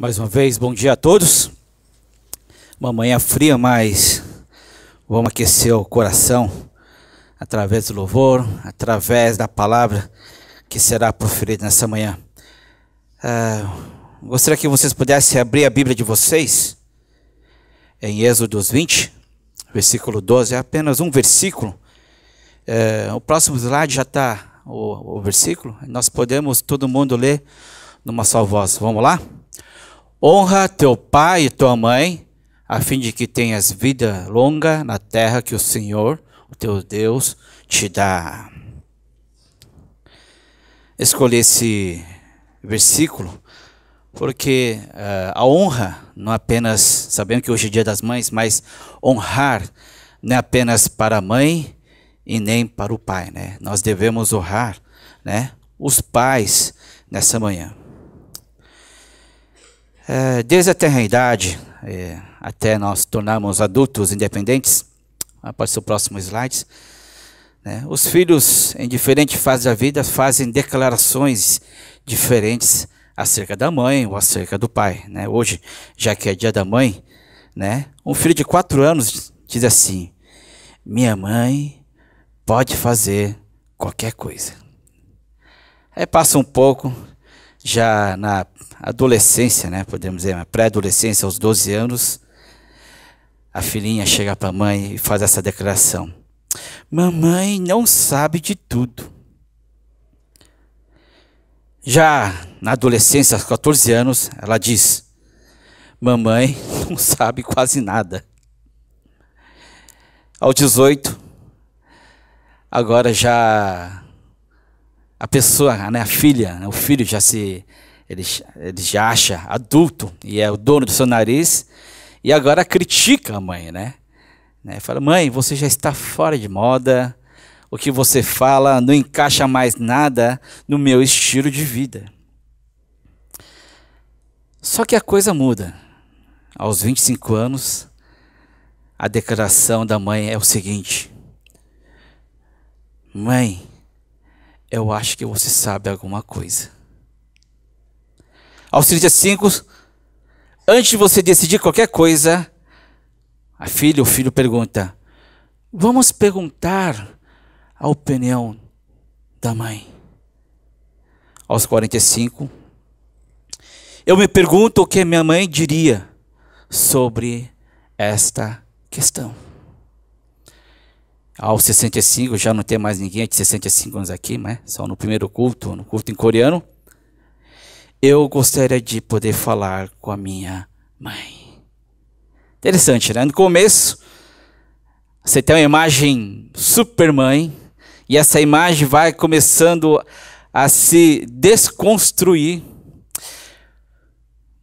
Mais uma vez, bom dia a todos. Uma manhã fria, mas vamos aquecer o coração através do louvor, através da palavra que será proferida nessa manhã. Gostaria que vocês pudessem abrir a Bíblia de vocês em Êxodo 20, versículo 12. É apenas um versículo. O próximo slide já está o versículo. Nós podemos, todo mundo, ler numa só voz. Vamos lá? Honra teu pai e tua mãe, a fim de que tenhas vida longa na terra que o Senhor, o teu Deus, te dá. Escolhi esse versículo porque a honra não é apenas, sabendo que hoje é dia das mães, mas honrar não é apenas para a mãe e nem para o pai, né? Nós devemos honrar, né, os pais nessa manhã. Desde a eternidade, até nós tornarmos adultos independentes, pode ser o próximo slide, né, os filhos em diferentes fases da vida fazem declarações diferentes acerca da mãe ou acerca do pai, né? Hoje, já que é dia da mãe, né, um filho de 4 anos diz assim: minha mãe pode fazer qualquer coisa. Aí passa um pouco, já na adolescência, né, podemos dizer, na pré-adolescência, aos 12 anos, a filhinha chega para a mãe e faz essa declaração: mamãe não sabe de tudo. Já na adolescência, aos 14 anos, ela diz: mamãe não sabe quase nada. Aos 18, agora já a pessoa, né, a filha, né, o filho ele já acha adulto e é o dono do seu nariz e agora critica a mãe, né? Fala: mãe, você já está fora de moda, o que você fala não encaixa mais nada no meu estilo de vida. Só que a coisa muda. Aos 25 anos, a declaração da mãe é o seguinte: mãe, eu acho que você sabe alguma coisa. Aos 35, antes de você decidir qualquer coisa, o filho pergunta: vamos perguntar a opinião da mãe. Aos 45, eu me pergunto o que minha mãe diria sobre esta questão. Aos 65, já não tem mais ninguém de 65 anos aqui, né? Só no primeiro culto, no culto em coreano. Eu gostaria de poder falar com a minha mãe. Interessante, né? No começo, você tem uma imagem super mãe, e essa imagem vai começando a se desconstruir.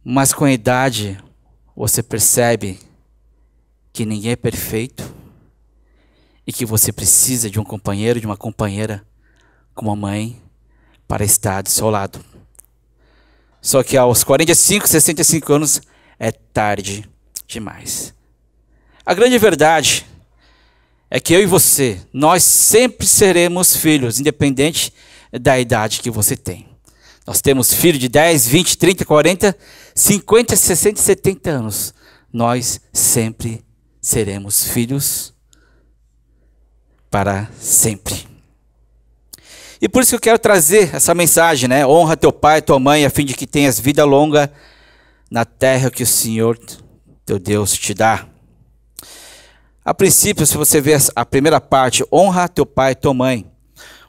Mas com a idade, você percebe que ninguém é perfeito e que você precisa de um companheiro, de uma companheira como a mãe para estar do seu lado. Só que aos 45, 65 anos é tarde demais. A grande verdade é que eu e você, nós sempre seremos filhos, independente da idade que você tem. Nós temos filho de 10, 20, 30, 40, 50, 60, 70 anos. Nós sempre seremos filhos para sempre. E por isso que eu quero trazer essa mensagem, né? Honra teu pai e tua mãe, a fim de que tenhas vida longa na terra que o Senhor, teu Deus, te dá. A princípio, se você ver a primeira parte, honra teu pai e tua mãe,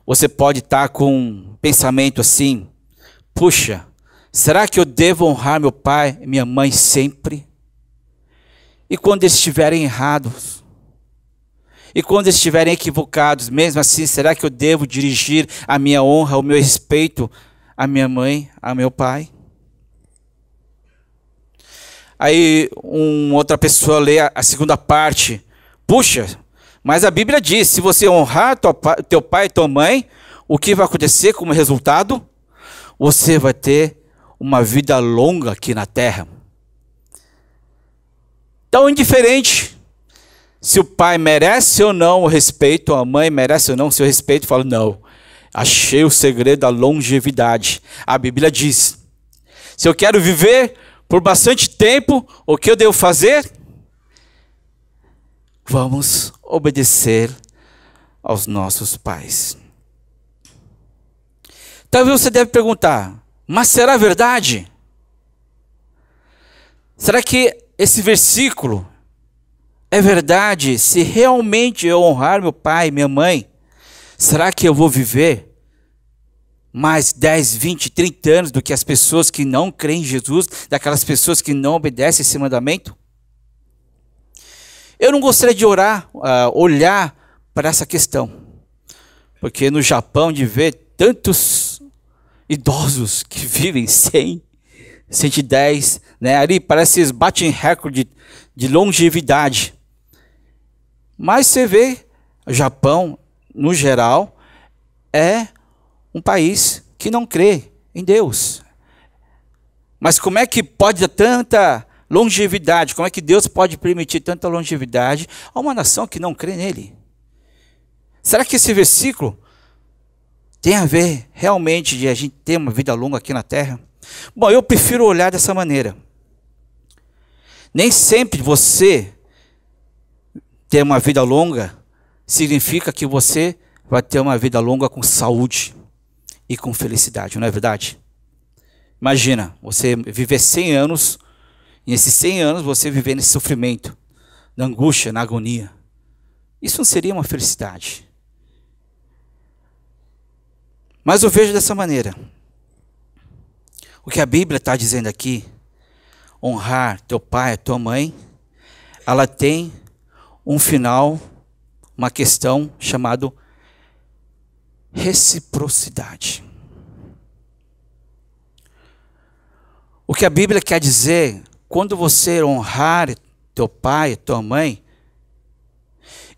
você pode estar com um pensamento assim: puxa, será que eu devo honrar meu pai e minha mãe sempre? E quando eles estiverem errados? E quando estiverem equivocados, mesmo assim, será que eu devo dirigir a minha honra, o meu respeito à minha mãe, ao meu pai? Aí outra pessoa lê a segunda parte: puxa, mas a Bíblia diz, se você honrar teu pai e tua mãe, o que vai acontecer como resultado? Você vai ter uma vida longa aqui na terra. Tão indiferente se o pai merece ou não o respeito, a mãe merece ou não o seu respeito, fala: não, achei o segredo da longevidade. A Bíblia diz: se eu quero viver por bastante tempo, o que eu devo fazer? Vamos obedecer aos nossos pais. Talvez você deve perguntar, mas será verdade? Será que esse versículo é verdade? Se realmente eu honrar meu pai e minha mãe, será que eu vou viver mais 10, 20, 30 anos do que as pessoas que não creem em Jesus, daquelas pessoas que não obedecem esse mandamento? Eu não gostaria de olhar para essa questão, porque no Japão de ver tantos idosos que vivem 100, 110, né? Ali parece que eles batem recorde de longevidade. Mas você vê, o Japão, no geral, é um país que não crê em Deus. Mas como é que pode ter tanta longevidade? Como é que Deus pode permitir tanta longevidade a uma nação que não crê nele? Será que esse versículo tem a ver realmente de a gente ter uma vida longa aqui na terra? Bom, eu prefiro olhar dessa maneira. Nem sempre você ter uma vida longa significa que você vai ter uma vida longa com saúde e com felicidade, não é verdade? Imagina, você viver 100 anos, e nesses 100 anos você viver nesse sofrimento, na angústia, na agonia. Isso não seria uma felicidade. Mas eu vejo dessa maneira. O que a Bíblia está dizendo aqui, honrar teu pai, a tua mãe, ela tem um final, uma questão chamada reciprocidade. O que a Bíblia quer dizer, quando você honrar teu pai, tua mãe,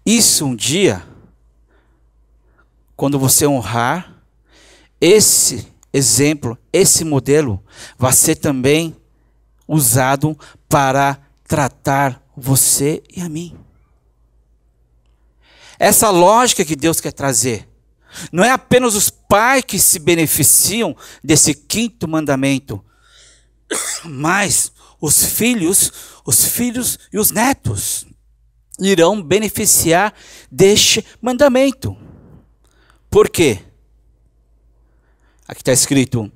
isso um dia, quando você honrar, esse exemplo, esse modelo, vai ser também usado para tratar você e a mim. Essa lógica que Deus quer trazer, não é apenas os pais que se beneficiam desse quinto mandamento, mas os filhos e os netos irão beneficiar deste mandamento. Por quê? Aqui está escrito,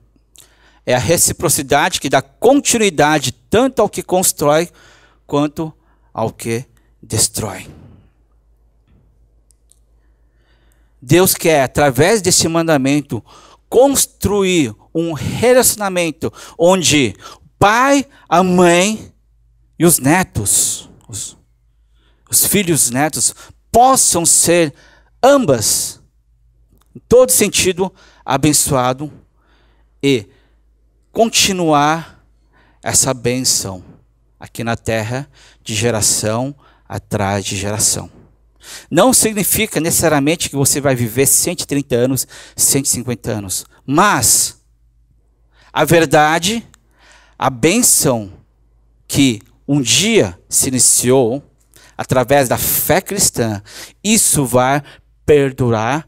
é a reciprocidade que dá continuidade tanto ao que constrói quanto ao que destrói. Deus quer, através desse mandamento, construir um relacionamento onde o pai, a mãe e os netos, os filhos e os netos, possam ser ambas, em todo sentido, abençoado e continuar essa bênção aqui na terra de geração atrás de geração. Não significa necessariamente que você vai viver 130 anos, 150 anos, mas a verdade, a bênção que um dia se iniciou através da fé cristã, isso vai perdurar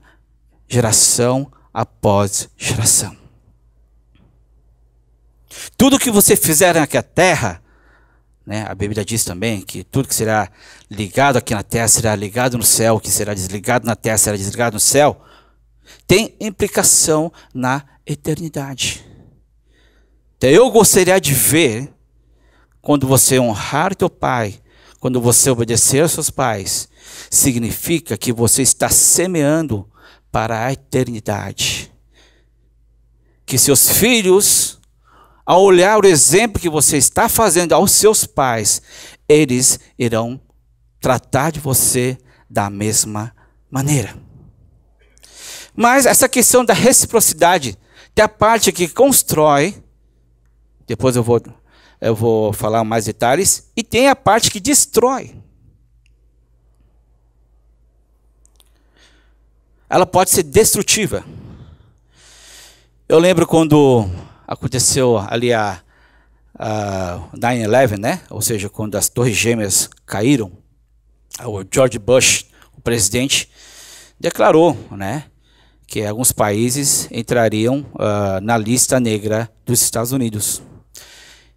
geração após geração. Tudo que você fizer aqui na terra, né, a Bíblia diz também que tudo que será ligado aqui na terra será ligado no céu, o que será desligado na terra será desligado no céu, tem implicação na eternidade. Então eu gostaria de ver, quando você honrar teu pai, quando você obedecer aos seus pais, significa que você está semeando para a eternidade. Que seus filhos, ao olhar o exemplo que você está fazendo aos seus pais, eles irão tratar de você da mesma maneira. Mas essa questão da reciprocidade, tem a parte que constrói, depois eu vou falar mais detalhes, e tem a parte que destrói. Ela pode ser destrutiva. Eu lembro quando aconteceu ali a 9/11, né? Ou seja, quando as torres gêmeas caíram, o George Bush, o presidente, declarou, né, que alguns países entrariam na lista negra dos Estados Unidos.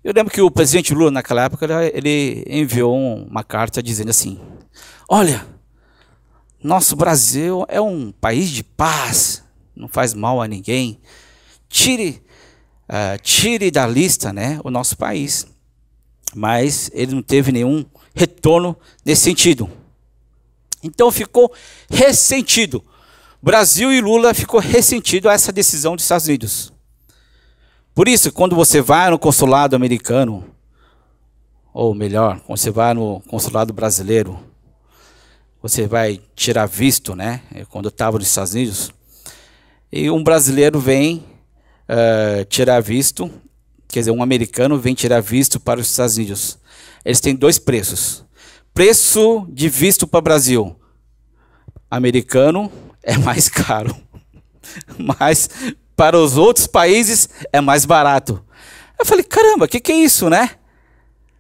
Eu lembro que o presidente Lula, naquela época, ele enviou uma carta dizendo assim: olha, nosso Brasil é um país de paz, não faz mal a ninguém. Tire da lista, né, o nosso país. Mas ele não teve nenhum retorno nesse sentido. Então ficou ressentido. Brasil e Lula ficou ressentido a essa decisão dos Estados Unidos. Por isso, quando você vai no consulado americano, ou melhor, quando você vai no consulado brasileiro, você vai tirar visto, né? Quando eu estava nos Estados Unidos, e um brasileiro vem tirar visto, quer dizer, um americano vem tirar visto para os Estados Unidos. Eles têm dois preços. Preço de visto para o Brasil. Americano é mais caro. Mas para os outros países é mais barato. Eu falei, caramba, o que é isso, né?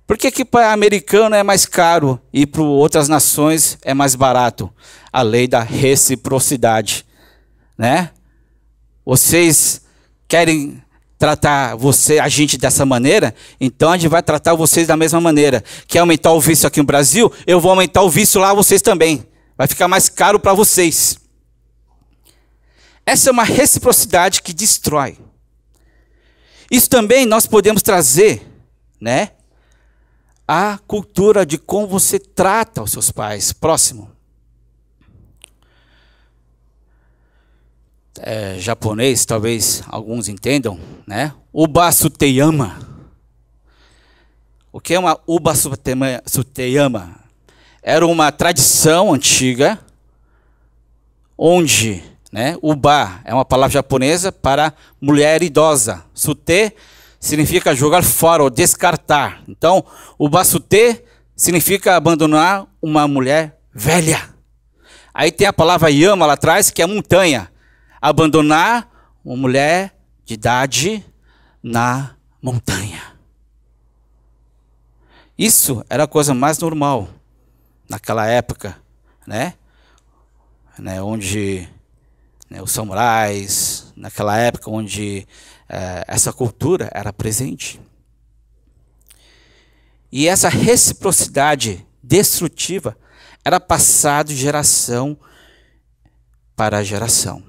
Por que para americano é mais caro e para outras nações é mais barato? A lei da reciprocidade, né? Vocês querem tratar a gente dessa maneira, então a gente vai tratar vocês da mesma maneira. Quer aumentar o visto aqui no Brasil? Eu vou aumentar o visto lá, vocês também. Vai ficar mais caro para vocês. Essa é uma reciprocidade que destrói. Isso também nós podemos trazer, né, a cultura de como você trata os seus pais próximo. Japonês, talvez alguns entendam, né? Uba Suteyama. O que é uma Uba Suteyama? Era uma tradição antiga, onde, né, Uba é uma palavra japonesa para mulher idosa. Sute significa jogar fora ou descartar. Então, Uba Sute significa abandonar uma mulher velha. Aí tem a palavra Yama lá atrás, que é montanha. Abandonar uma mulher de idade na montanha. Isso era a coisa mais normal naquela época, né? Onde os samurais, naquela época onde essa cultura era presente. E essa reciprocidade destrutiva era passada de geração para geração.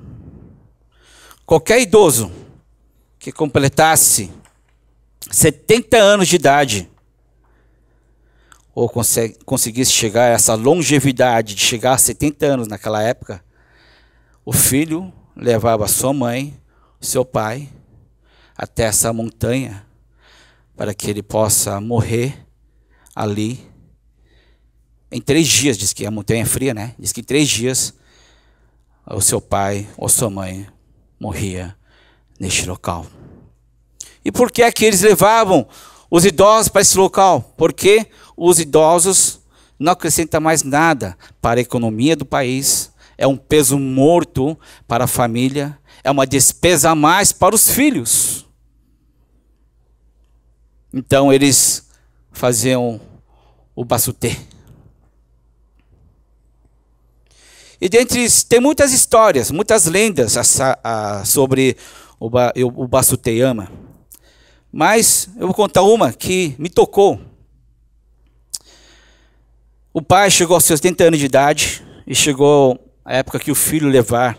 Qualquer idoso que completasse 70 anos de idade, ou conseguisse chegar a essa longevidade de chegar a 70 anos naquela época, o filho levava sua mãe, seu pai, até essa montanha, para que ele possa morrer ali em 3 dias. Diz que a montanha é fria, né? Diz que em 3 dias o seu pai ou sua mãe morria neste local. E por que é que eles levavam os idosos para esse local? Porque os idosos não acrescentam mais nada para a economia do país, é um peso morto para a família, é uma despesa a mais para os filhos. Então eles faziam o basutê. E tem muitas histórias, muitas lendas sobre o Basuteyama. Mas eu vou contar uma que me tocou. O pai chegou aos seus 70 anos de idade e chegou a época que o filho levar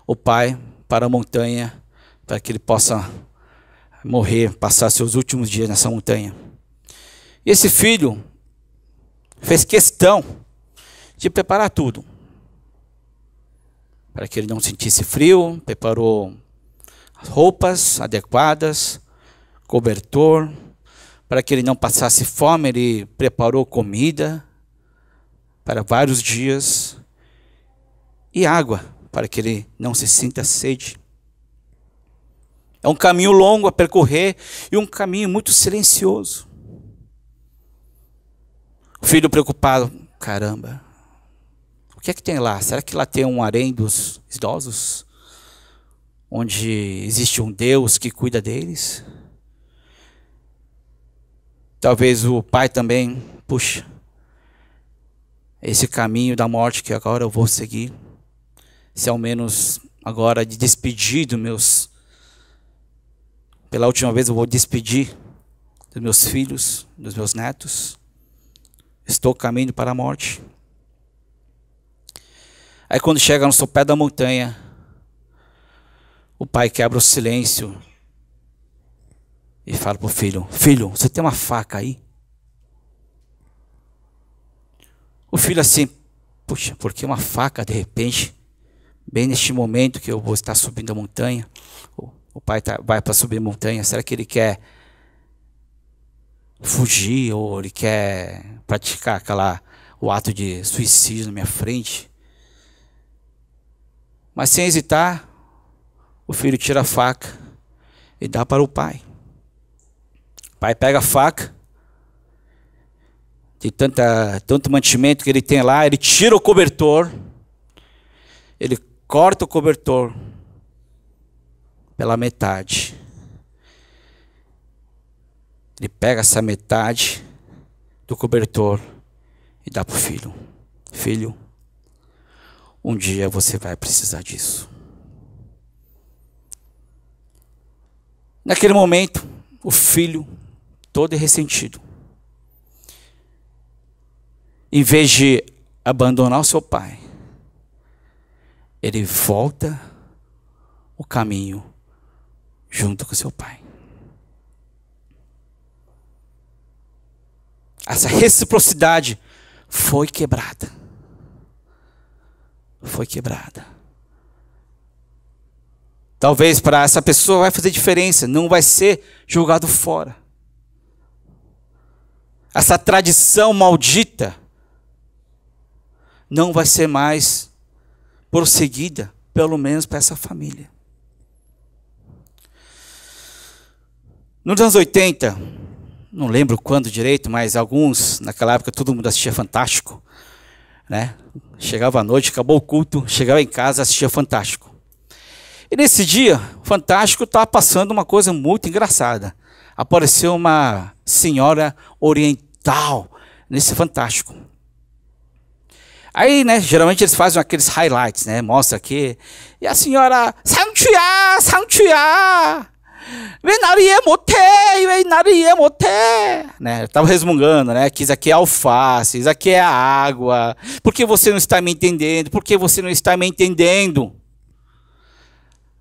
o pai para a montanha para que ele possa morrer, passar seus últimos dias nessa montanha. E esse filho fez questão de preparar tudo para que ele não sentisse frio, preparou roupas adequadas, cobertor, para que ele não passasse fome, ele preparou comida para vários dias e água, para que ele não se sinta sede. É um caminho longo a percorrer e um caminho muito silencioso. O filho preocupado, caramba, o que é que tem lá? Será que lá tem um harém dos idosos? Onde existe um Deus que cuida deles? Talvez o pai também, puxa, esse caminho da morte que agora eu vou seguir, se ao menos agora de despedir dos meus, pela última vez eu vou despedir dos meus filhos, dos meus netos. Estou caminhando para a morte. Aí quando chega no sopé da montanha, o pai quebra o silêncio e fala para o filho: filho, você tem uma faca aí? O filho assim: puxa, por que uma faca de repente? Bem neste momento que eu vou estar subindo a montanha. O pai vai para subir a montanha. Será que ele quer fugir ou ele quer praticar o ato de suicídio na minha frente? Mas sem hesitar, o filho tira a faca e dá para o pai. O pai pega a faca, de tanto mantimento que ele tem lá, ele tira o cobertor, ele corta o cobertor pela metade. Ele pega essa metade do cobertor e dá para o filho. Filho, um dia você vai precisar disso. Naquele momento, o filho, todo ressentido, em vez de abandonar o seu pai, ele volta o caminho junto com seu pai. Essa reciprocidade foi quebrada. Foi quebrada. Talvez para essa pessoa vai fazer diferença, não vai ser jogado fora. Essa tradição maldita não vai ser mais prosseguida, pelo menos para essa família. Nos anos 80, não lembro quando direito, mas alguns, naquela época todo mundo assistia Fantástico, né? Chegava à noite, acabou o culto, chegava em casa, assistia Fantástico. E nesse dia, Fantástico estava passando uma coisa muito engraçada. Apareceu uma senhora oriental nesse Fantástico. Aí, né, geralmente eles fazem aqueles highlights, né? Mostra aqui. E a senhora, 상추야, 상추야. 왜 나를 이해 못해? 왜 나를 이해 못해? Né? Estava resmungando, né? Que isso aqui é alface, isso aqui é água. Por que você não está me entendendo? Por que você não está me entendendo?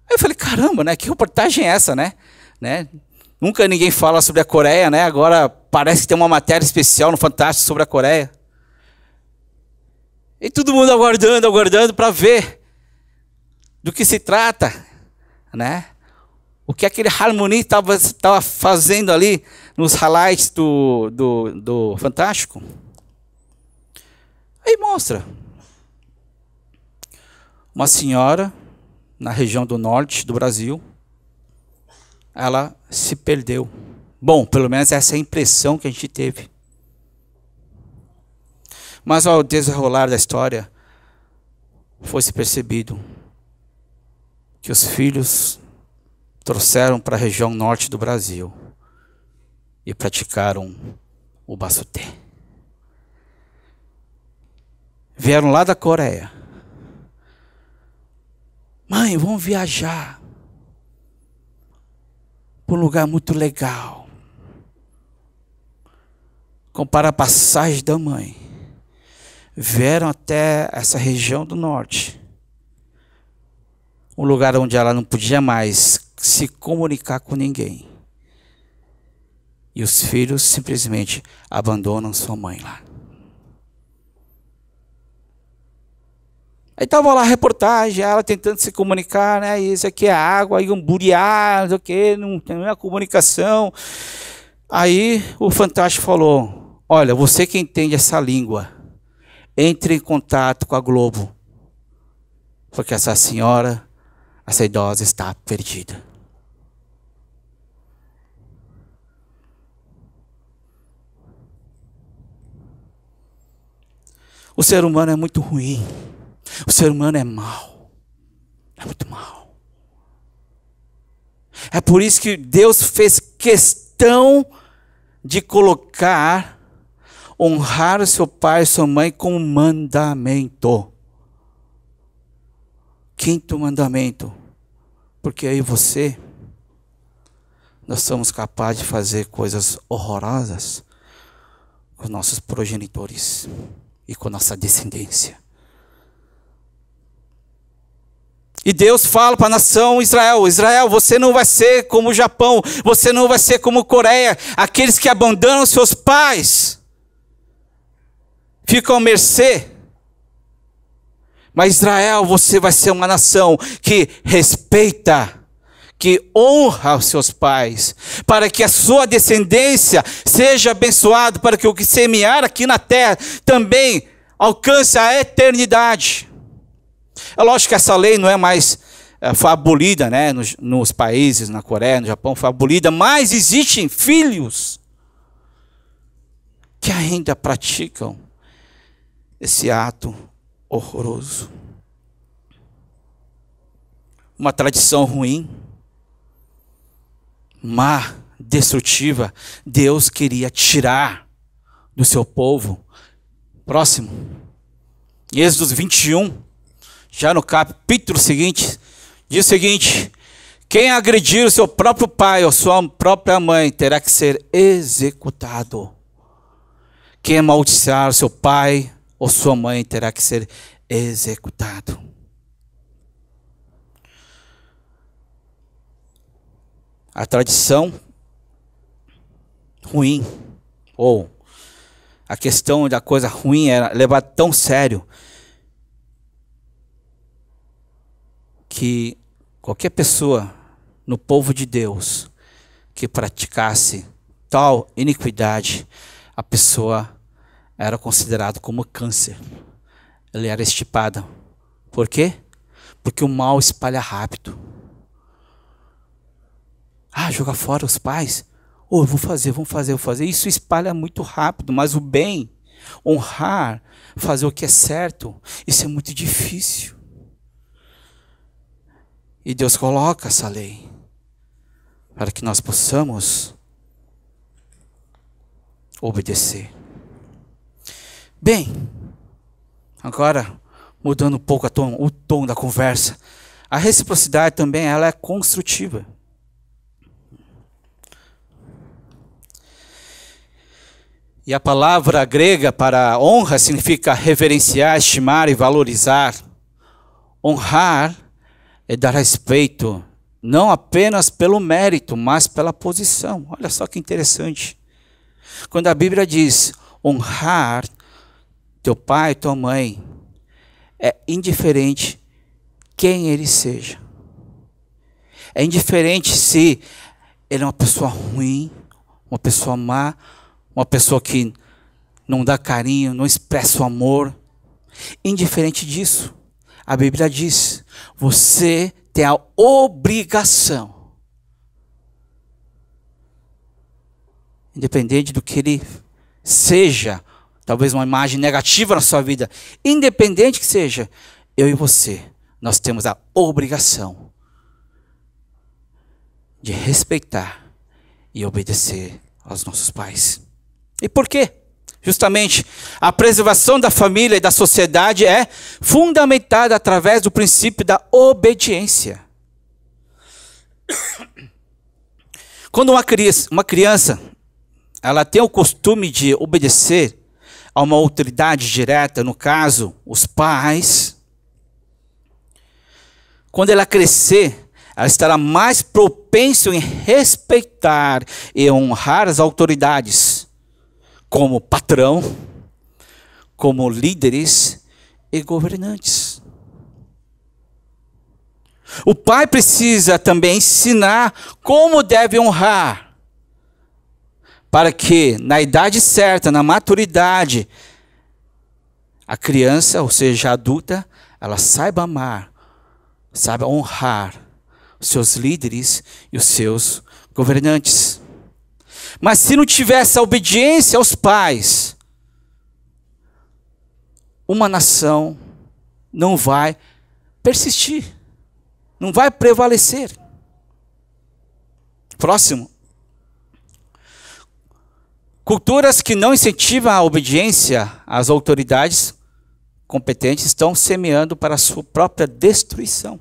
Aí eu falei, caramba, né? Que reportagem é essa, né? Nunca ninguém fala sobre a Coreia, né? Agora parece que tem uma matéria especial no Fantástico sobre a Coreia. E todo mundo aguardando para ver do que se trata, né? O que aquele Harmony estava fazendo ali nos highlights do Fantástico. Aí mostra uma senhora na região do norte do Brasil, ela se perdeu. Bom, pelo menos essa é a impressão que a gente teve. Mas ao desenrolar da história, foi-se percebido que os filhos trouxeram para a região norte do Brasil e praticaram o bassuté. Vieram lá da Coreia. Mãe, vamos viajar para um lugar muito legal. Compara a passagem da mãe. Vieram até essa região do norte. Um lugar onde ela não podia mais se comunicar com ninguém. E os filhos simplesmente abandonam sua mãe lá. Aí estava lá a reportagem, ela tentando se comunicar, né? Isso aqui é água, aí um buriá, não sei o quê, não tem a comunicação. Aí o Fantástico falou, olha, você que entende essa língua, entre em contato com a Globo, porque essa senhora, essa idosa está perdida. O ser humano é muito ruim. O ser humano é mau. É muito mau. É por isso que Deus fez questão de colocar, honrar o seu pai e sua mãe como mandamento. Quinto mandamento. Porque aí você nós somos capazes de fazer coisas horrorosas com nossos progenitores e com nossa descendência. E Deus fala para a nação Israel: Israel, você não vai ser como o Japão, você não vai ser como a Coreia, aqueles que abandonam seus pais, ficam à mercê. Mas Israel, você vai ser uma nação que respeita, que honra os seus pais, para que a sua descendência seja abençoada, para que o que semear aqui na terra também alcance a eternidade. É lógico que essa lei não é mais, foi abolida, né, nos países, na Coreia, no Japão, foi abolida, mas existem filhos que ainda praticam esse ato horroroso. Uma tradição ruim, má, destrutiva, Deus queria tirar do seu povo. Próximo, Êxodo 21, já no capítulo seguinte, diz o seguinte: quem agredir o seu próprio pai ou sua própria mãe terá que ser executado. Quem amaldiçoar o seu pai ou sua mãe terá que ser executado. A tradição ruim, ou a questão da coisa ruim era levar tão sério que qualquer pessoa no povo de Deus que praticasse tal iniquidade, a pessoa era considerada como câncer. Ele era extirpada. Por quê? Porque o mal espalha rápido. Jogar fora os pais. Vou fazer. Isso espalha muito rápido, mas o bem, honrar, fazer o que é certo, isso é muito difícil. E Deus coloca essa lei para que nós possamos obedecer. Bem, agora mudando um pouco o tom da conversa, a reciprocidade também ela é construtiva. E a palavra grega para honra significa reverenciar, estimar e valorizar. Honrar é dar respeito, não apenas pelo mérito, mas pela posição. Olha só que interessante. Quando a Bíblia diz honrar teu pai e tua mãe, é indiferente quem ele seja. É indiferente se ele é uma pessoa ruim, uma pessoa má, uma pessoa que não dá carinho, não expressa o amor. Indiferente disso, a Bíblia diz: você tem a obrigação, independente do que ele seja, talvez uma imagem negativa na sua vida, independente que seja, eu e você, nós temos a obrigação de respeitar e obedecer aos nossos pais. E por quê? Justamente, a preservação da família e da sociedade é fundamentada através do princípio da obediência. Quando uma criança ela tem o costume de obedecer a uma autoridade direta, no caso, os pais, quando ela crescer, ela estará mais propensa em respeitar e honrar as autoridades, como patrão, como líderes e governantes. O pai precisa também ensinar como deve honrar, para que na idade certa, na maturidade, a criança, ou seja, a adulta, ela saiba amar, saiba honrar os seus líderes e os seus governantes. Mas se não tiver essa obediência aos pais, uma nação não vai persistir, não vai prevalecer. Próximo. Culturas que não incentivam a obediência às autoridades competentes estão semeando para a sua própria destruição.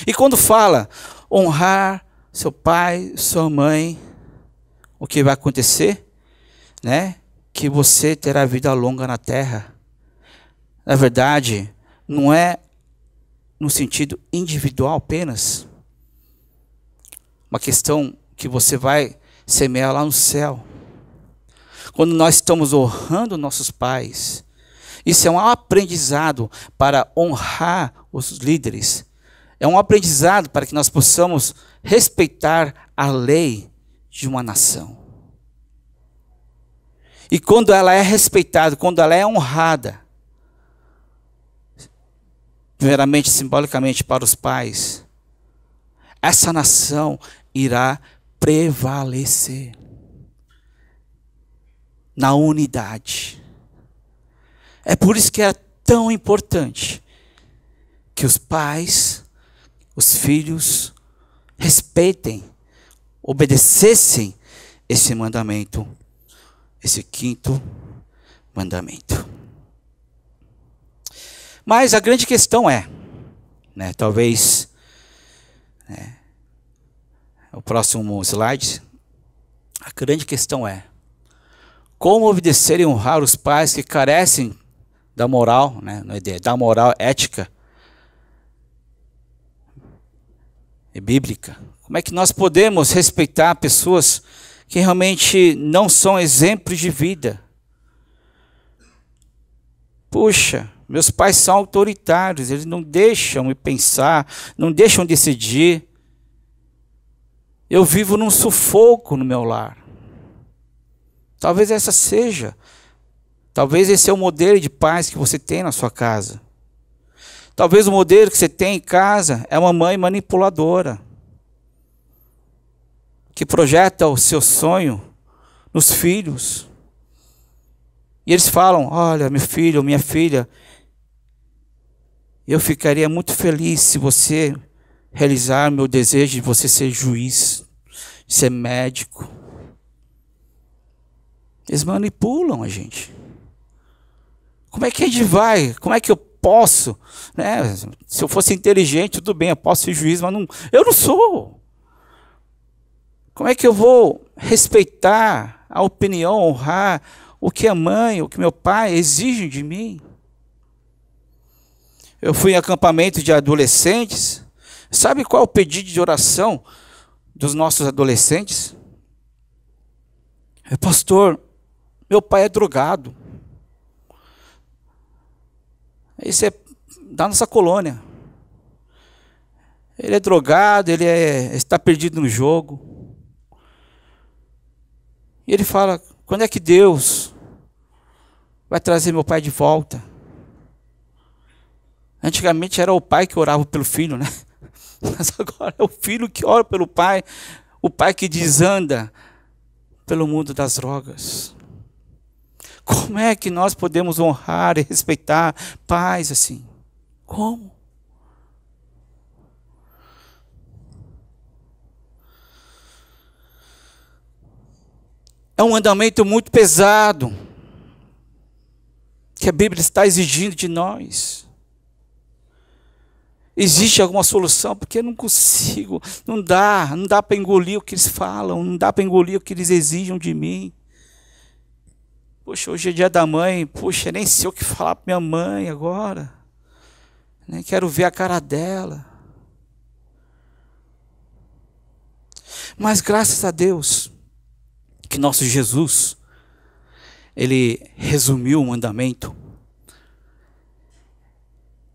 E quando fala honrar seu pai, sua mãe, o que vai acontecer, né? Que você terá vida longa na terra. Na verdade, não é no sentido individual apenas. Uma questão que você vai semear lá no céu. Quando nós estamos honrando nossos pais, isso é um aprendizado para honrar os líderes. É um aprendizado para que nós possamos respeitar a lei de uma nação. E quando ela é respeitada, quando ela é honrada, primeiramente, simbolicamente para os pais, essa nação irá prevalecer na unidade. É por isso que é tão importante que os pais, os filhos, respeitem, obedecessem esse mandamento, esse 5º mandamento. Mas a grande questão é, né, talvez, né, o próximo slide, a grande questão é, como obedecer e honrar os pais que carecem da moral, né, da moral ética e bíblica? Como é que nós podemos respeitar pessoas que realmente não são exemplos de vida? Puxa, meus pais são autoritários, eles não deixam me pensar, não deixam decidir. Eu vivo num sufoco no meu lar. Talvez essa seja. Talvez esse é o modelo de pais que você tem na sua casa. Talvez o modelo que você tem em casa é uma mãe manipuladora, que projeta o seu sonho nos filhos. E eles falam, olha, meu filho, minha filha, eu ficaria muito feliz se você realizar meu desejo de você ser juiz, ser médico. Eles manipulam a gente. Como é que a gente vai? Como é que eu posso? Né? Se eu fosse inteligente, tudo bem, eu posso ser juiz, mas não, eu não sou. Como é que eu vou respeitar a opinião, honrar o que a mãe, o que meu pai exigem de mim? Eu fui em acampamento de adolescentes. Sabe qual é o pedido de oração dos nossos adolescentes? Pastor, meu pai é drogado. Isso é da nossa colônia. Ele é drogado, ele está perdido no jogo. E ele fala, quando é que Deus vai trazer meu pai de volta? Antigamente era o pai que orava pelo filho, né? Mas agora é o filho que ora pelo pai, o pai que desanda pelo mundo das drogas. Como é que nós podemos honrar e respeitar pais assim? Como? É um mandamento muito pesado que a Bíblia está exigindo de nós. Existe alguma solução? Porque eu não consigo, não dá para engolir o que eles falam, não dá para engolir o que eles exigem de mim. Poxa, hoje é dia da mãe, poxa, nem sei o que falar para minha mãe agora. Nem quero ver a cara dela. Mas graças a Deus, que nosso Jesus, ele resumiu o mandamento.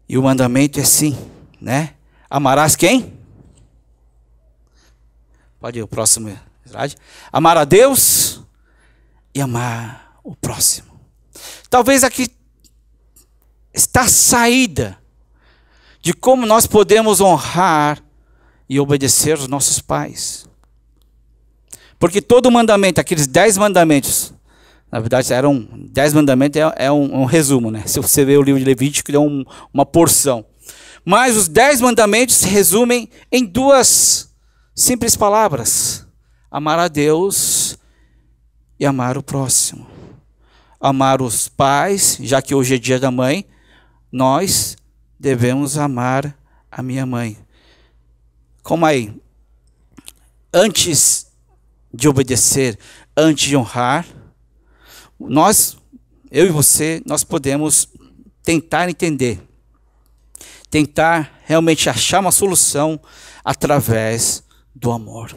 E o mandamento é assim, né? Amarás quem? Pode ir o próximo slide. Amar a Deus e amar o próximo. Talvez aqui está a saída de como nós podemos honrar e obedecer os nossos pais. Porque todo mandamento, aqueles 10 mandamentos, na verdade eram 10 mandamentos, é um resumo, né? Se você ver o livro de Levítico, é uma porção. Mas os 10 mandamentos se resumem em 2 simples palavras: amar a Deus e amar o próximo. Amar os pais, já que hoje é dia da mãe, nós devemos amar a minha mãe. Como aí? antes de obedecer, antes de honrar, eu e você, nós podemos tentar entender, tentar realmente achar uma solução através do amor.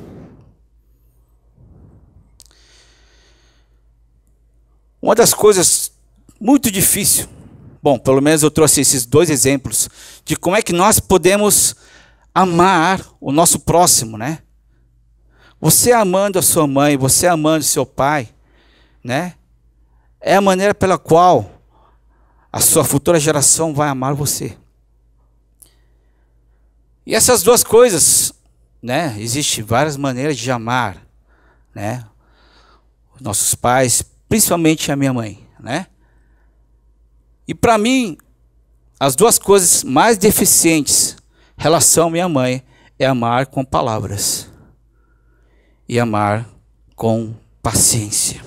Uma das coisas muito difíceis, bom, pelo menos eu trouxe esses 2 exemplos de como é que nós podemos amar o nosso próximo, né? Você amando a sua mãe, você amando seu pai, né? É a maneira pela qual a sua futura geração vai amar você. E essas 2 coisas, né? Existem várias maneiras de amar, né? Os nossos pais, principalmente a minha mãe, né? E para mim, as 2 coisas mais deficientes em relação à minha mãe é amar com palavras e amar com paciência.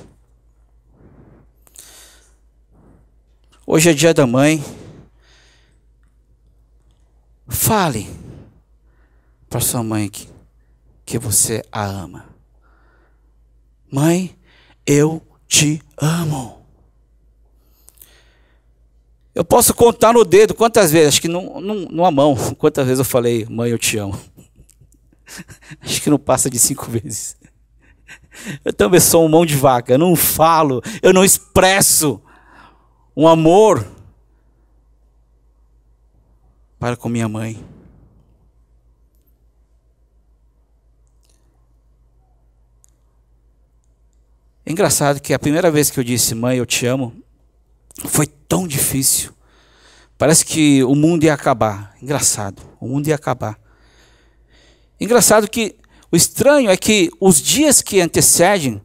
Hoje é dia da mãe. Fale para sua mãe que você a ama. Mãe, eu te amo. Eu posso contar no dedo quantas vezes, acho que numa mão, quantas vezes eu falei, mãe, eu te amo. Acho que não passa de 5 vezes. Eu também sou um mão de vaca, eu não falo, eu não expresso um amor para com minha mãe. É engraçado que a primeira vez que eu disse, mãe, eu te amo, foi tão difícil. Parece que o mundo ia acabar. Engraçado, o mundo ia acabar. Engraçado que o estranho é que os dias que antecedem,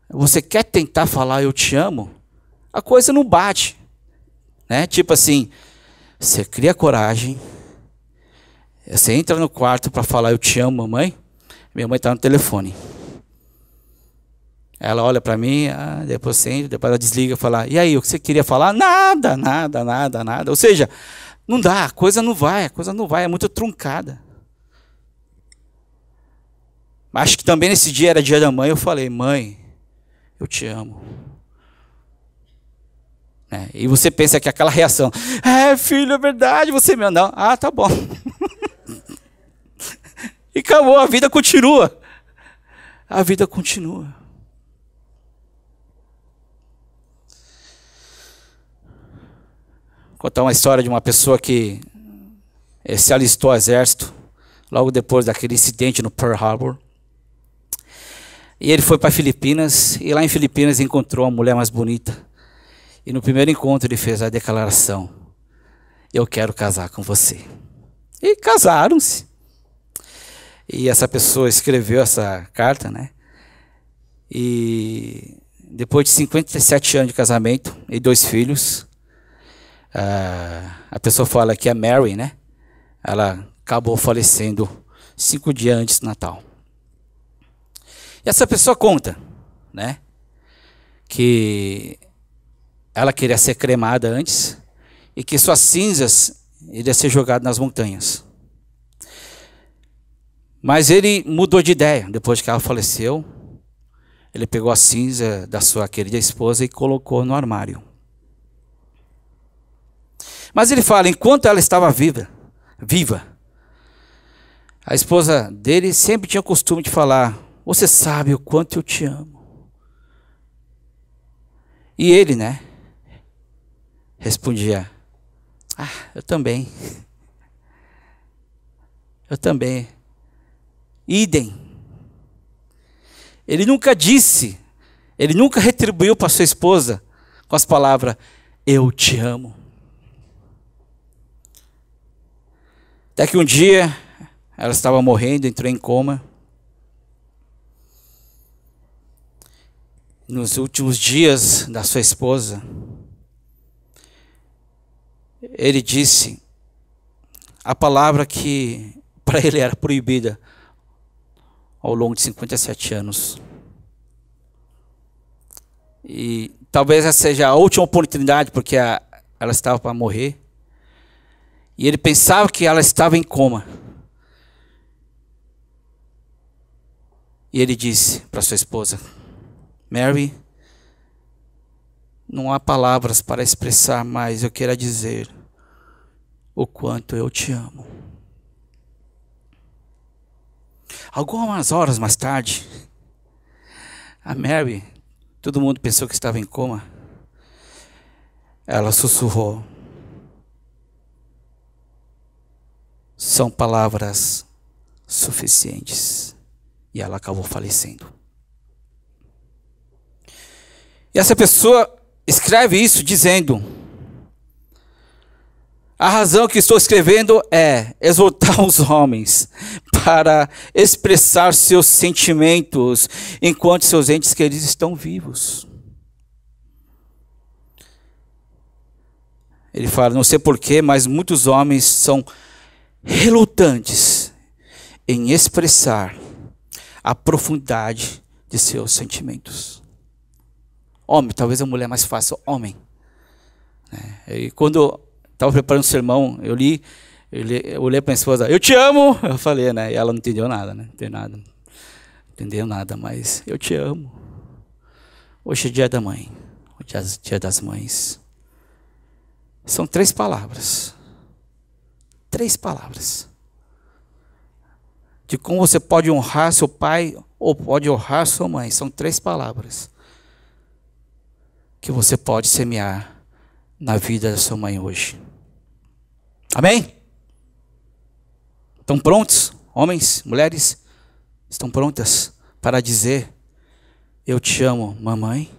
você quer tentar falar eu te amo, a coisa não bate, né? Tipo assim, você cria coragem, você entra no quarto para falar eu te amo, mamãe. Minha mãe está no telefone. Ela olha para mim, depois você entra, depois ela desliga e fala, e aí, o que você queria falar? Nada, nada, nada, nada. Ou seja, não dá, a coisa não vai, é muito truncada. Acho que também nesse dia era dia da mãe, eu falei, mãe, eu te amo. E você pensa que aquela reação, filho, é verdade, você me ama. Não, tá bom. E acabou, a vida continua. A vida continua. Vou contar uma história de uma pessoa que se alistou ao exército, logo depois daquele incidente no Pearl Harbor. E ele foi para Filipinas, e lá em Filipinas encontrou uma mulher mais bonita. E no primeiro encontro ele fez a declaração, eu quero casar com você. E casaram-se. E essa pessoa escreveu essa carta, né? E depois de 57 anos de casamento e 2 filhos, a pessoa fala que a Mary, né? Ela acabou falecendo 5 dias antes do Natal. E essa pessoa conta, né? Que ela queria ser cremada antes e que suas cinzas iriam ser jogadas nas montanhas. Mas ele mudou de ideia depois que ela faleceu. Ele pegou a cinza da sua querida esposa e colocou no armário. Mas ele fala, enquanto ela estava viva, a esposa dele sempre tinha o costume de falar, você sabe o quanto eu te amo. E ele, né, respondia, eu também. Eu também. Idem. Ele nunca disse, ele nunca retribuiu para sua esposa com as palavras, eu te amo. Até que um dia, ela estava morrendo, entrou em coma. Nos últimos dias da sua esposa, ele disse a palavra que para ele era proibida ao longo de 57 anos. E talvez essa seja a última oportunidade, porque ela estava para morrer. E ele pensava que ela estava em coma. E ele disse para sua esposa: Mary, não há palavras para expressar, mas eu quero dizer o quanto eu te amo. Algumas horas mais tarde, a Mary, todo mundo pensou que estava em coma, ela sussurrou: são palavras suficientes. E ela acabou falecendo. E essa pessoa escreve isso dizendo: a razão que estou escrevendo é exortar os homens para expressar seus sentimentos enquanto seus entes queridos estão vivos. Ele fala, não sei porquê, mas muitos homens são relutantes em expressar a profundidade de seus sentimentos. Homem, talvez a mulher mais fácil, homem. E quando estava preparando o sermão, eu olhei para a esposa, eu te amo, eu falei, né? E ela não entendeu nada, né? Não entendeu nada, mas eu te amo. Hoje é dia da mãe, hoje é dia das mães. São 3 palavras. 3 palavras. De como você pode honrar seu pai ou pode honrar sua mãe. São 3 palavras que você pode semear na vida da sua mãe hoje. Amém? Estão prontos? Homens, mulheres, estão prontas para dizer eu te amo, mamãe?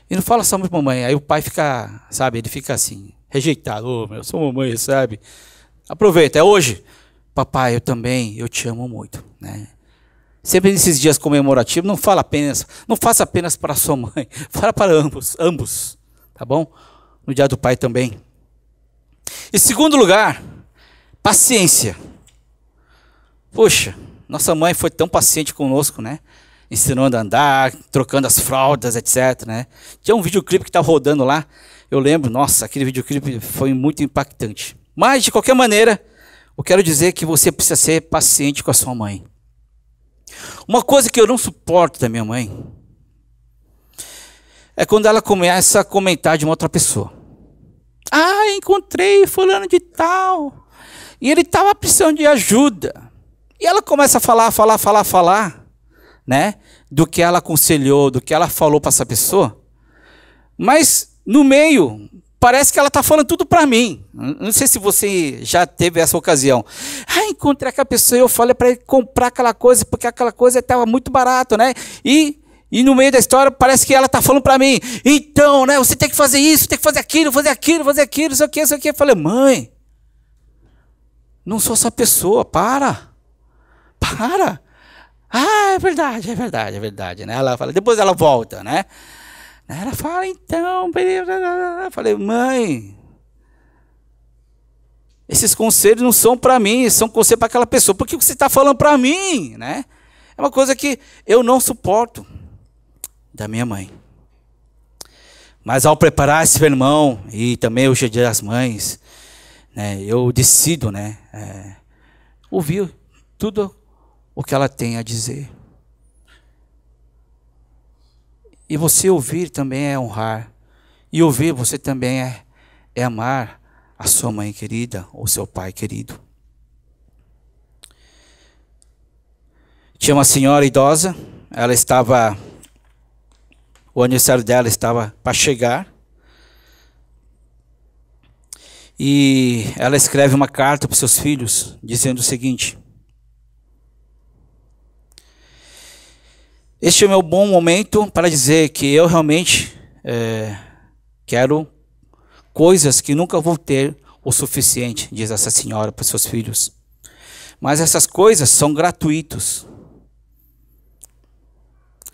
E não fala só para mamãe, aí o pai fica, sabe, ele fica assim, rejeitado. Eu sou mamãe, sabe? Aproveita, é hoje. Papai, eu te amo muito, né? Sempre nesses dias comemorativos, não faça apenas para sua mãe, fala para ambos, tá bom? No dia do pai também. Em segundo lugar, paciência. Poxa, nossa mãe foi tão paciente conosco, né? Ensinando a andar, trocando as fraldas, etc, né? Tinha um videoclipe que estava rodando lá, eu lembro, nossa, aquele videoclipe foi muito impactante. Mas, de qualquer maneira, eu quero dizer que você precisa ser paciente com a sua mãe. Uma coisa que eu não suporto da minha mãe é quando ela começa a comentar de uma outra pessoa. Ah, encontrei fulano de tal, e ele estava precisando de ajuda. E ela começa a falar, né? Do que ela aconselhou, do que ela falou para essa pessoa. Mas, no meio, parece que ela está falando tudo para mim. Não sei se você já teve essa ocasião. Ah, encontrei aquela pessoa e eu falei para ele comprar aquela coisa, porque aquela coisa estava muito barato, né? E no meio da história parece que ela está falando para mim. Então, né? Você tem que fazer isso, tem que fazer aquilo, não sei o que. Eu falei, mãe, não sou essa pessoa, para. Ah, é verdade, né? Ela fala, depois ela volta, né? Ela fala, então, eu falei, mãe, esses conselhos não são para mim, são conselhos para aquela pessoa. Por que você está falando para mim, né? É uma coisa que eu não suporto da minha mãe. Mas ao preparar esse sermão e também hoje é dia das mães, né, eu decido, né, ouvir tudo o que ela tem a dizer. E você ouvir também é honrar. E ouvir você também é amar a sua mãe querida ou seu pai querido. Tinha uma senhora idosa, o aniversário dela estava para chegar. E ela escreve uma carta para os seus filhos, dizendo o seguinte: este é o meu bom momento para dizer que eu realmente quero coisas que nunca vou ter o suficiente, diz essa senhora para os seus filhos. Mas essas coisas são gratuitos.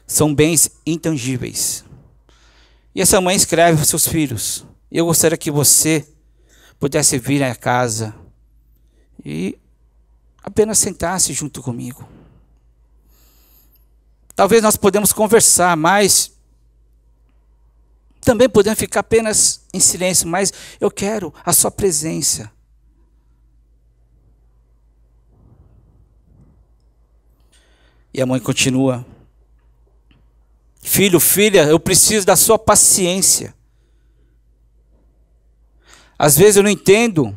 São bens intangíveis. E essa mãe escreve para os seus filhos: eu gostaria que você pudesse vir à casa e apenas sentar-se junto comigo. Talvez nós podemos conversar, mas também podemos ficar apenas em silêncio, mas eu quero a sua presença. E a mãe continua: filho, filha, eu preciso da sua paciência. Às vezes eu não entendo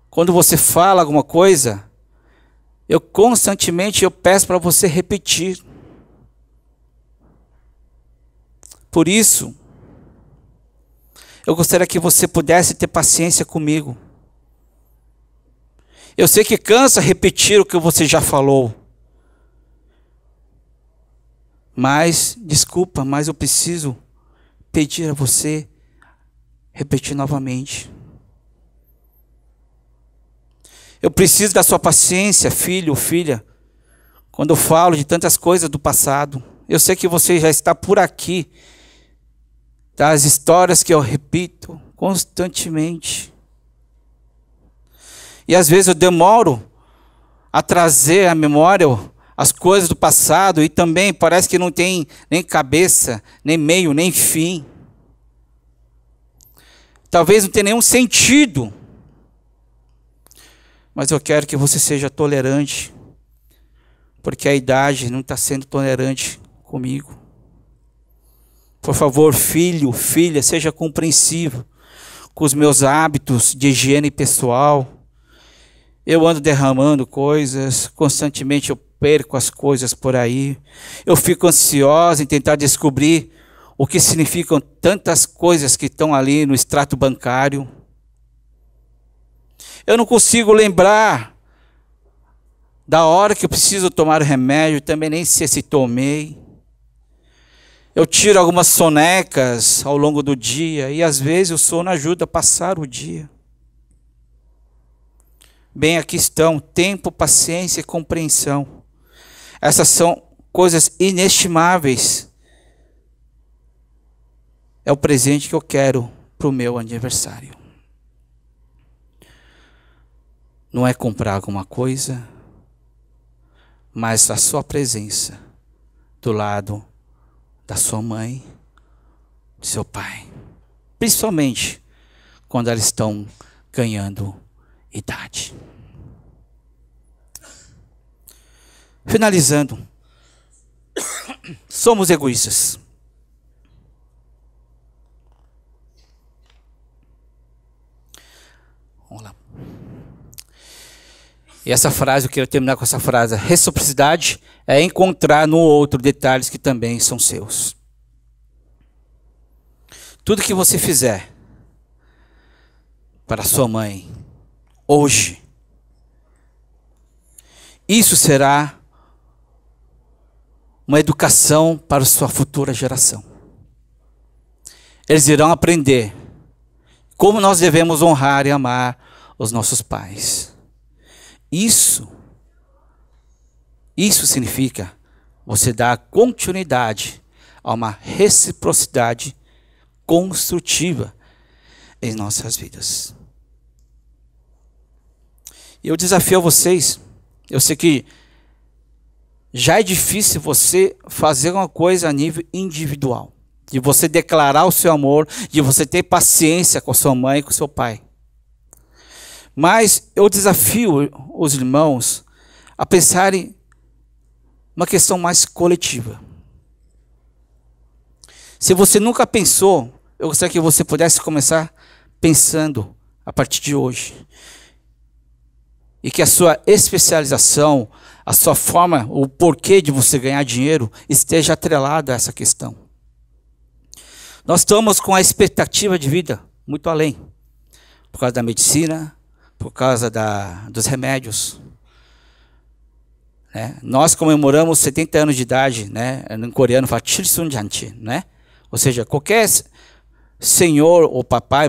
quando você fala alguma coisa, eu constantemente peço para você repetir. Por isso, eu gostaria que você pudesse ter paciência comigo. Eu sei que cansa repetir o que você já falou. Mas, desculpa, mas eu preciso pedir a você repetir novamente. Eu preciso da sua paciência, filho ou filha, quando eu falo de tantas coisas do passado. Eu sei que você já está por aqui, das histórias que eu repito constantemente. E às vezes eu demoro a trazer à memória as coisas do passado e também parece que não tem nem cabeça, nem meio, nem fim. Talvez não tenha nenhum sentido. Mas eu quero que você seja tolerante, porque a idade não está sendo tolerante comigo. Por favor, filho, filha, seja compreensivo com os meus hábitos de higiene pessoal. Eu ando derramando coisas, constantemente eu perco as coisas por aí. Eu fico ansiosa em tentar descobrir o que significam tantas coisas que estão ali no extrato bancário. Eu não consigo lembrar da hora que eu preciso tomar o remédio, também nem sei se tomei. Eu tiro algumas sonecas ao longo do dia e às vezes o sono ajuda a passar o dia. Bem, aqui estão tempo, paciência e compreensão. Essas são coisas inestimáveis. É o presente que eu quero para o meu aniversário. Não é comprar alguma coisa, mas a sua presença do lado da sua mãe, do seu pai. Principalmente quando elas estão ganhando idade. Finalizando, somos egoístas. Vamos lá. E essa frase, eu quero terminar com essa frase: a reciprocidade é encontrar no outro detalhes que também são seus. Tudo que você fizer para sua mãe hoje, isso será uma educação para sua futura geração. Eles irão aprender como nós devemos honrar e amar os nossos pais. Isso significa você dar continuidade a uma reciprocidade construtiva em nossas vidas. Eu desafio a vocês, eu sei que já é difícil você fazer uma coisa a nível individual, de você declarar o seu amor, de você ter paciência com a sua mãe e com o seu pai. Mas eu desafio os irmãos a pensarem uma questão mais coletiva. Se você nunca pensou, eu gostaria que você pudesse começar pensando a partir de hoje. E que a sua especialização, a sua forma, o porquê de você ganhar dinheiro esteja atrelado a essa questão. Nós estamos com a expectativa de vida muito além, por causa da medicina, por causa dos remédios. Né? Nós comemoramos 70 anos de idade, né? Em coreano fala Chilsunjanchi, né? Ou seja, qualquer senhor ou papai,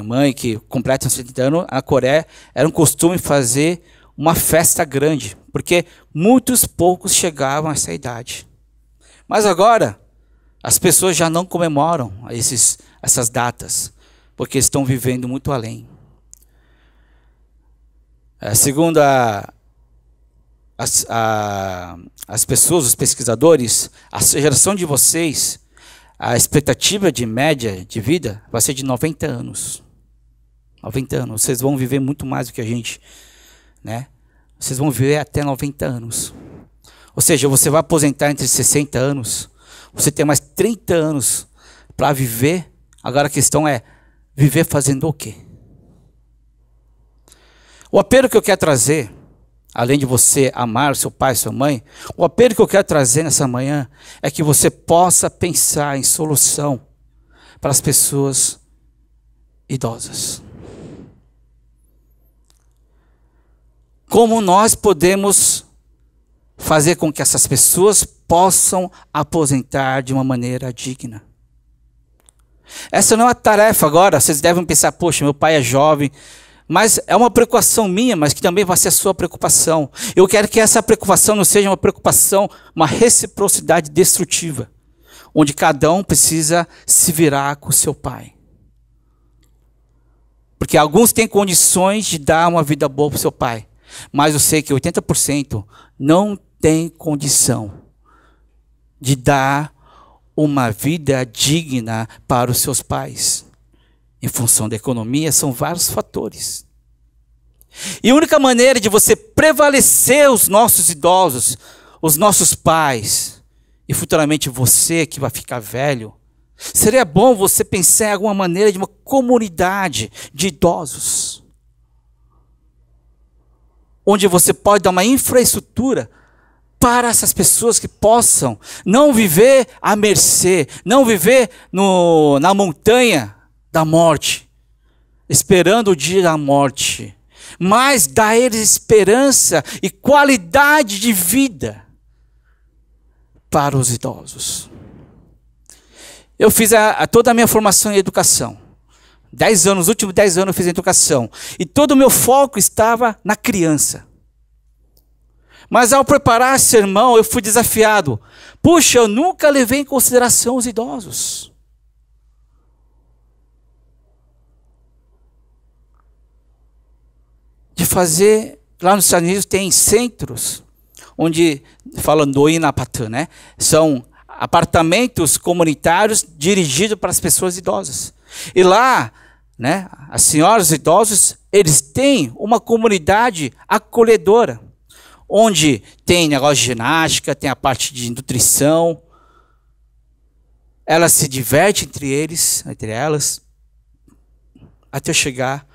mãe que completam 70 anos, na Coreia era um costume fazer uma festa grande, porque muitos poucos chegavam a essa idade. Mas agora, as pessoas já não comemoram essas datas, porque estão vivendo muito além. Segundo as pessoas, os pesquisadores, a geração de vocês, a expectativa de média de vida vai ser de 90 anos. 90 anos. Vocês vão viver muito mais do que a gente, né? Vocês vão viver até 90 anos. Ou seja, você vai aposentar entre 60 anos, você tem mais 30 anos para viver. Agora a questão é, viver fazendo o quê? O apelo que eu quero trazer, além de você amar o seu pai, sua mãe, o apelo que eu quero trazer nessa manhã é que você possa pensar em solução para as pessoas idosas. Como nós podemos fazer com que essas pessoas possam aposentar de uma maneira digna? Essa não é uma tarefa agora, vocês devem pensar, poxa, meu pai é jovem, mas é uma preocupação minha, mas que também vai ser a sua preocupação. Eu quero que essa preocupação não seja uma preocupação, uma reciprocidade destrutiva, onde cada um precisa se virar com o seu pai. Porque alguns têm condições de dar uma vida boa para o seu pai, mas eu sei que 80% não tem condição de dar uma vida digna para os seus pais. Em função da economia, são vários fatores. E a única maneira de você prevalecer os nossos idosos, os nossos pais, e futuramente você que vai ficar velho, seria bom você pensar em alguma maneira de uma comunidade de idosos, onde você pode dar uma infraestrutura para essas pessoas que possam não viver à mercê, não viver na montanha da morte, esperando o dia da morte, mas dar a eles esperança e qualidade de vida para os idosos. Eu fiz toda a minha formação em educação. 10 anos, os últimos 10 anos eu fiz educação. E todo o meu foco estava na criança. Mas ao preparar esse sermão, eu fui desafiado. Puxa, eu nunca levei em consideração os idosos. De fazer, lá nos Estados Unidos tem centros, onde, falando do Inapatã, né? São apartamentos comunitários dirigidos para as pessoas idosas. E lá, né, as senhoras idosos, eles têm uma comunidade acolhedora, onde tem negócio de ginástica, tem a parte de nutrição, elas se divertem entre elas, até chegar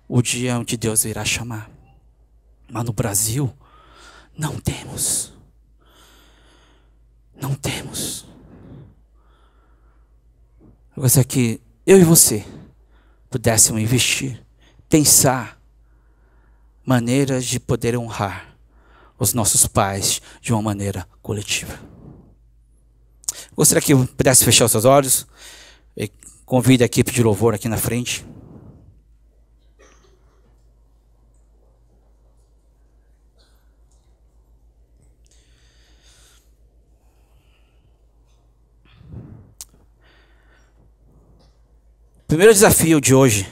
o dia onde Deus irá chamar. Mas no Brasil, não temos. Não temos. Eu gostaria que eu e você pudéssemos investir, pensar maneiras de poder honrar os nossos pais de uma maneira coletiva. Gostaria que eu pudesse fechar os seus olhos. E convido a equipe de louvor aqui na frente. O primeiro desafio de hoje,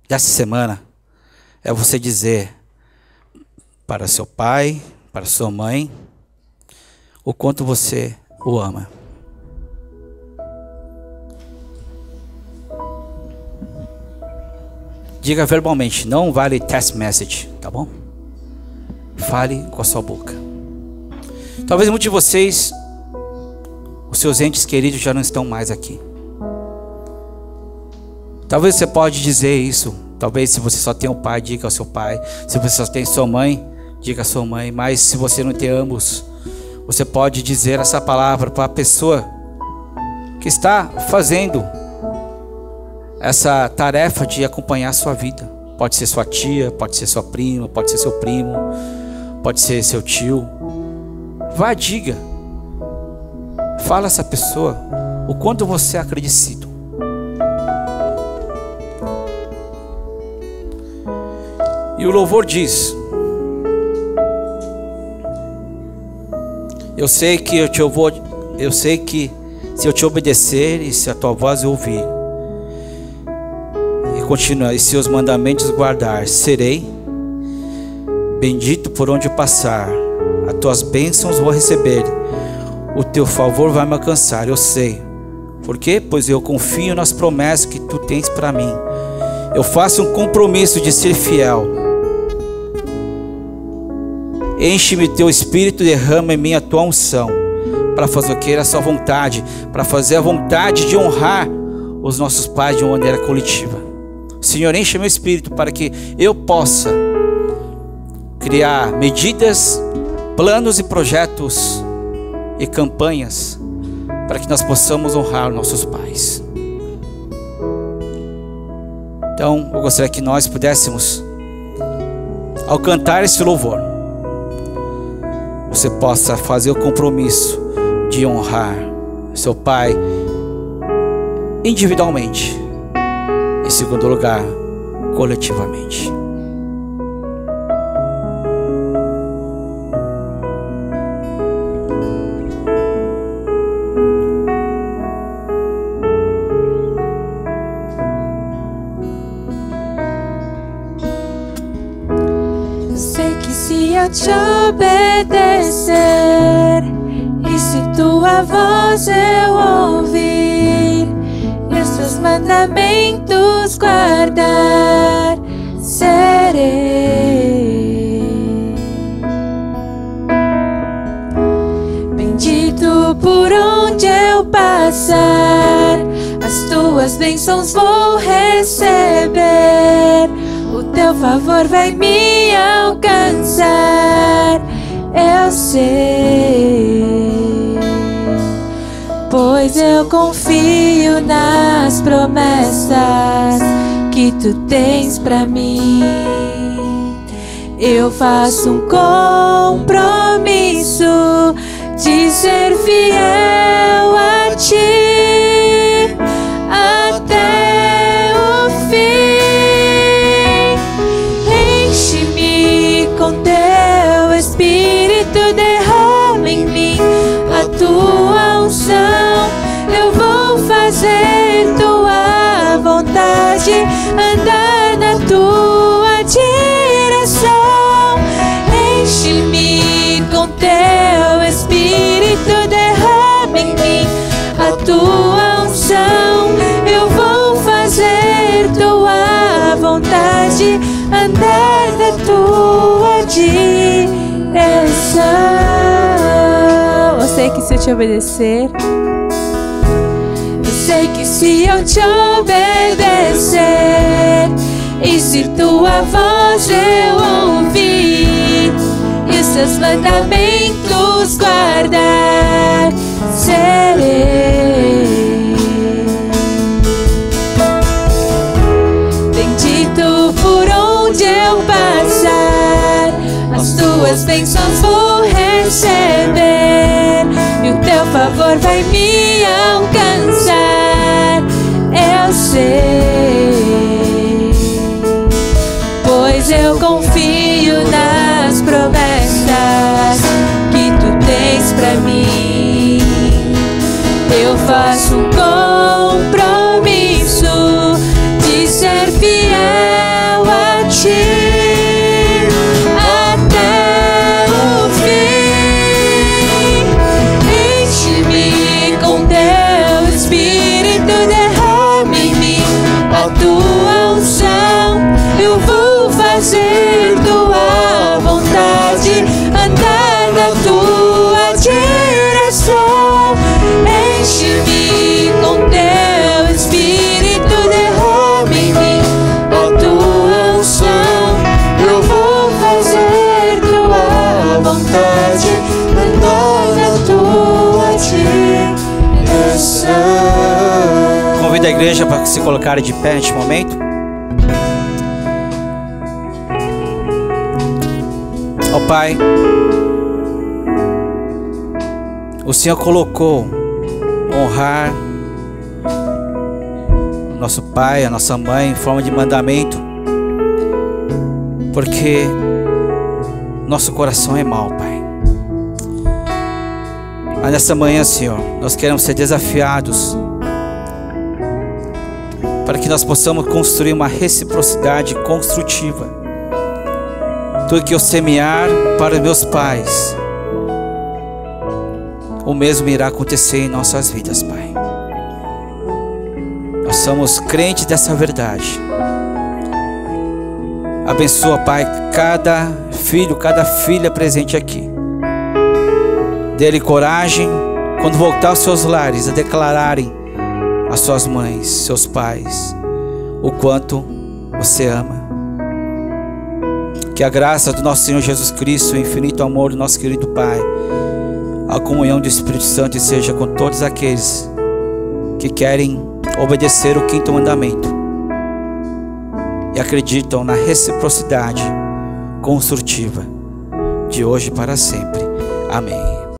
dessa semana, é você dizer para seu pai, para sua mãe, o quanto você o ama. Diga verbalmente, não vale text message, tá bom? Fale com a sua boca. Talvez muitos de vocês, os seus entes queridos já não estão mais aqui. Talvez você pode dizer isso. Talvez se você só tem um pai, diga ao seu pai. Se você só tem sua mãe, diga à sua mãe. Mas se você não tem ambos, você pode dizer essa palavra para a pessoa que está fazendo essa tarefa de acompanhar a sua vida. Pode ser sua tia, pode ser sua prima, pode ser seu primo, pode ser seu tio. Vá, diga. Fala a essa pessoa o quanto você é agradecido. E o louvor diz: eu sei que se eu te obedecer e se a tua voz eu ouvir, e continuar e seus mandamentos guardar, serei bendito por onde eu passar. As tuas bênçãos vou receber, o teu favor vai me alcançar. Eu sei. Por quê? Pois eu confio nas promessas que tu tens para mim. Eu faço um compromisso de ser fiel Enche-me teu Espírito, derrama em mim a tua unção, para fazer o que? A sua vontade, para fazer a vontade de honrar os nossos pais de uma maneira coletiva. Senhor, enche meu espírito para que eu possa criar medidas, planos e projetos e campanhas para que nós possamos honrar nossos pais. Então, eu gostaria que nós pudéssemos, ao cantar esse louvor, você possa fazer o compromisso de honrar seu pai individualmente, em segundo lugar, coletivamente. Sei que se eu te obedecer e se tua voz eu ouvir e os teus mandamentos guardar, serei bendito por onde eu passar. As tuas bênçãos vou receber, o teu favor vai me alcançar. Eu sei, pois eu confio nas promessas que tu tens pra mim. Eu faço um compromisso de ser fiel a ti até o fim. Enche-me com teu Espírito, derrama em mim a tua unção. Eu vou fazer tua vontade, andar na tua direção. Enche-me com teu Espírito, derrama em mim a tua unção. Eu vou fazer tua vontade, andar na tua direção. Eu sei que se eu te obedecer, eu sei que se eu te obedecer e se tua voz eu ouvir e os teus mandamentos guardar, serei bendito por onde eu passar. As tuas bênçãos vou receber e o teu favor vai me alcançar. Eu sei, pois eu confio nas promessas que tu tens pra mim. Eu faço um compromisso de ser fiel a ti até o fim. Enche-me com teu Espírito, derrama em mim a tua unção. Eu vou fazer tua vontade, andar na tua direção. Enche-me com teu Espírito, derrama em mim a tua unção. Eu vou fazer tua vontade, andar na tua direção. Convido a igreja para se colocarem de pé neste momento. Ó Pai, o Senhor colocou honrar o nosso pai, a nossa mãe em forma de mandamento, porque nosso coração é mau, Pai. Mas nessa manhã, Senhor, nós queremos ser desafiados para que nós possamos construir uma reciprocidade construtiva. Tudo que eu semear para os meus pais, o mesmo irá acontecer em nossas vidas, Pai. Nós somos crentes dessa verdade. Abençoa, Pai, cada filho, cada filha presente aqui. Dê-lhe coragem, quando voltar aos seus lares, a declararem às suas mães, seus pais, o quanto você ama. Que a graça do nosso Senhor Jesus Cristo, o infinito amor do nosso querido Pai, a comunhão do Espírito Santo seja com todos aqueles que querem obedecer o 5º mandamento e acreditam na reciprocidade construtiva de hoje para sempre. Amém.